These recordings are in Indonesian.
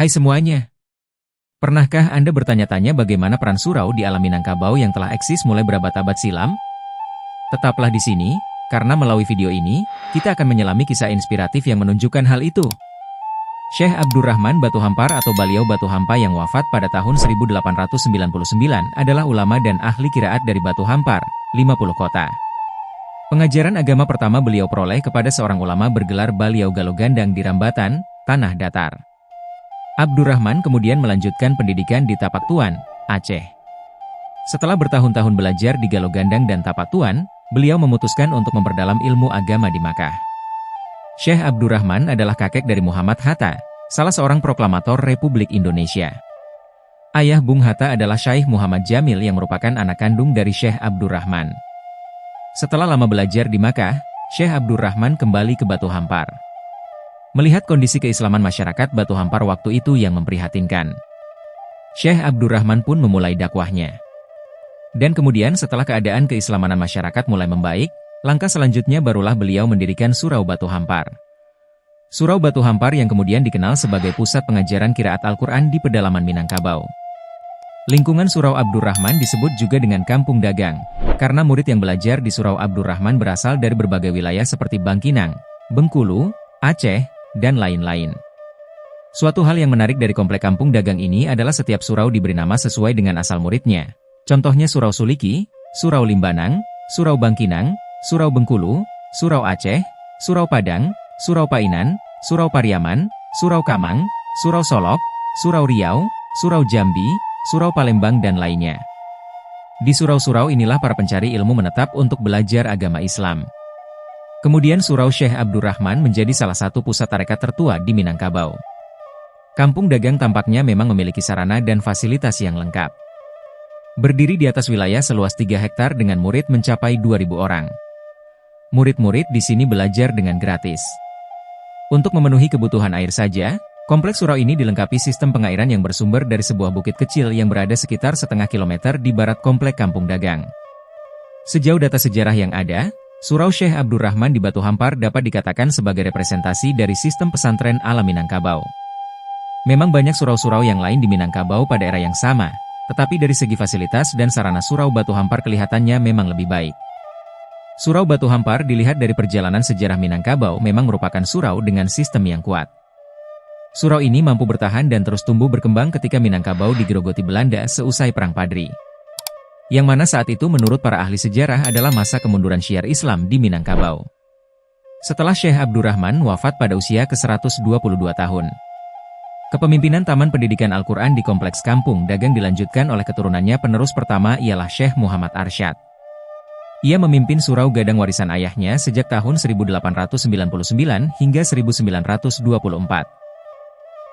Hai semuanya. Pernahkah Anda bertanya-tanya bagaimana peran surau di alam Minangkabau yang telah eksis mulai berabad-abad silam? Tetaplah di sini, karena melalui video ini, kita akan menyelami kisah inspiratif yang menunjukkan hal itu. Syekh Abdurrahman Batu Hampar atau Baliau Batu Hampa yang wafat pada tahun 1899 adalah ulama dan ahli qiraat dari Batu Hampar, 50 kota. Pengajaran agama pertama beliau peroleh kepada seorang ulama bergelar Baliau Galogandang di Rambatan, Tanah Datar. Abdurrahman kemudian melanjutkan pendidikan di Tapak Tuan, Aceh. Setelah bertahun-tahun belajar di Galogandang dan Tapak Tuan, beliau memutuskan untuk memperdalam ilmu agama di Makkah. Syekh Abdurrahman adalah kakek dari Muhammad Hatta, salah seorang proklamator Republik Indonesia. Ayah Bung Hatta adalah Syekh Muhammad Jamil yang merupakan anak kandung dari Syekh Abdurrahman. Setelah lama belajar di Makkah, Syekh Abdurrahman kembali ke Batu Hampar. Melihat kondisi keislaman masyarakat Batu Hampar waktu itu yang memprihatinkan, Syekh Abdurrahman pun memulai dakwahnya. Dan kemudian setelah keadaan keislamanan masyarakat mulai membaik, langkah selanjutnya barulah beliau mendirikan Surau Batu Hampar. Surau Batu Hampar yang kemudian dikenal sebagai pusat pengajaran qiraat Al-Quran di pedalaman Minangkabau. Lingkungan Surau Abdurrahman disebut juga dengan Kampung Dagang, karena murid yang belajar di Surau Abdurrahman berasal dari berbagai wilayah seperti Bangkinang, Bengkulu, Aceh, dan lain-lain. Suatu hal yang menarik dari komplek Kampung Dagang ini adalah setiap surau diberi nama sesuai dengan asal muridnya. Contohnya Surau Suliki, Surau Limbanang, Surau Bangkinang, Surau Bengkulu, Surau Aceh, Surau Padang, Surau Painan, Surau Pariaman, Surau Kamang, Surau Solok, Surau Riau, Surau Jambi, Surau Palembang dan lainnya. Di surau-surau inilah para pencari ilmu menetap untuk belajar agama Islam. Kemudian Surau Syekh Abdurrahman menjadi salah satu pusat tarekat tertua di Minangkabau. Kampung Dagang tampaknya memang memiliki sarana dan fasilitas yang lengkap. Berdiri di atas wilayah seluas 3 hektar dengan murid mencapai 2.000 orang. Murid-murid di sini belajar dengan gratis. Untuk memenuhi kebutuhan air saja, kompleks surau ini dilengkapi sistem pengairan yang bersumber dari sebuah bukit kecil yang berada sekitar setengah kilometer di barat komplek Kampung Dagang. Sejauh data sejarah yang ada, Surau Syekh Abdurrahman di Batu Hampar dapat dikatakan sebagai representasi dari sistem pesantren ala Minangkabau. Memang banyak surau-surau yang lain di Minangkabau pada era yang sama, tetapi dari segi fasilitas dan sarana Surau Batu Hampar kelihatannya memang lebih baik. Surau Batu Hampar dilihat dari perjalanan sejarah Minangkabau memang merupakan surau dengan sistem yang kuat. Surau ini mampu bertahan dan terus tumbuh berkembang ketika Minangkabau digerogoti Belanda seusai Perang Padri. Yang mana saat itu menurut para ahli sejarah adalah masa kemunduran syiar Islam di Minangkabau. Setelah Syekh Abdurrahman wafat pada usia ke-122 tahun. Kepemimpinan Taman Pendidikan Al-Quran di Kompleks Kampung Dagang dilanjutkan oleh keturunannya. Penerus pertama ialah Syekh Muhammad Arsyad. Ia memimpin surau gadang warisan ayahnya sejak tahun 1899 hingga 1924.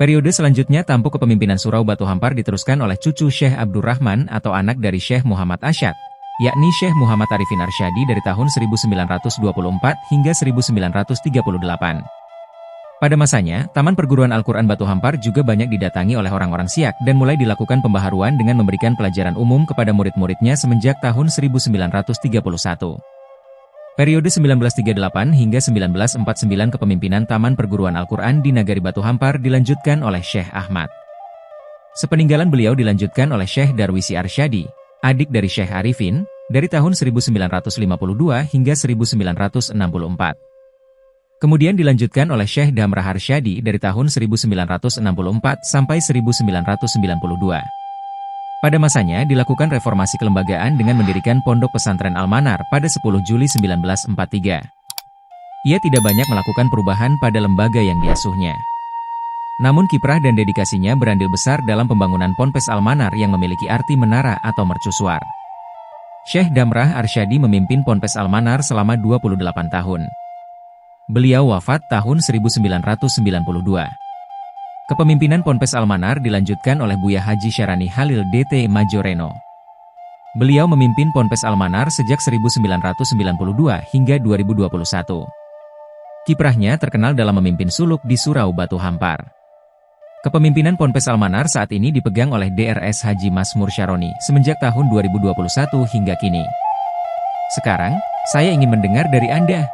Periode selanjutnya tampuk kepemimpinan Surau Batu Hampar diteruskan oleh cucu Syekh Abdurrahman atau anak dari Syekh Muhammad Arsyad, yakni Syekh Muhammad Arifin Arsyadi dari tahun 1924 hingga 1938. Pada masanya, Taman Perguruan Al-Quran Batu Hampar juga banyak didatangi oleh orang-orang Siak dan mulai dilakukan pembaharuan dengan memberikan pelajaran umum kepada murid-muridnya semenjak tahun 1931. Periode 1938 hingga 1949 kepemimpinan Taman Perguruan Al-Quran di Nagari Batu Hampar dilanjutkan oleh Syekh Ahmad. Sepeninggalan beliau dilanjutkan oleh Syekh Darwisi Arsyadi, adik dari Syekh Arifin, dari tahun 1952 hingga 1964. Kemudian dilanjutkan oleh Syekh Damrah Arsyadi dari tahun 1964 sampai 1992. Pada masanya dilakukan reformasi kelembagaan dengan mendirikan Pondok Pesantren Al-Manar pada 10 Juli 1943. Ia tidak banyak melakukan perubahan pada lembaga yang diasuhnya. Namun kiprah dan dedikasinya berandil besar dalam pembangunan Ponpes Al-Manar yang memiliki arti menara atau mercusuar. Syekh Damrah Arsyadi memimpin Ponpes Al-Manar selama 28 tahun. Beliau wafat tahun 1992. Kepemimpinan Ponpes Al-Manar dilanjutkan oleh Buya Haji Syarani Halil DT Majoreno. Beliau memimpin Ponpes Al-Manar sejak 1992 hingga 2021. Kiprahnya terkenal dalam memimpin suluk di Surau Batu Hampar. Kepemimpinan Ponpes Al-Manar saat ini dipegang oleh DRS Haji Masmur Syaroni semenjak tahun 2021 hingga kini. Sekarang, saya ingin mendengar dari Anda.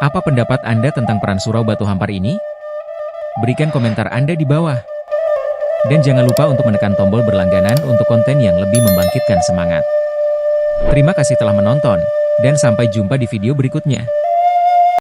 Apa pendapat Anda tentang peran Surau Batu Hampar ini? Berikan komentar Anda di bawah. Dan jangan lupa untuk menekan tombol berlangganan untuk konten yang lebih membangkitkan semangat. Terima kasih telah menonton, dan sampai jumpa di video berikutnya.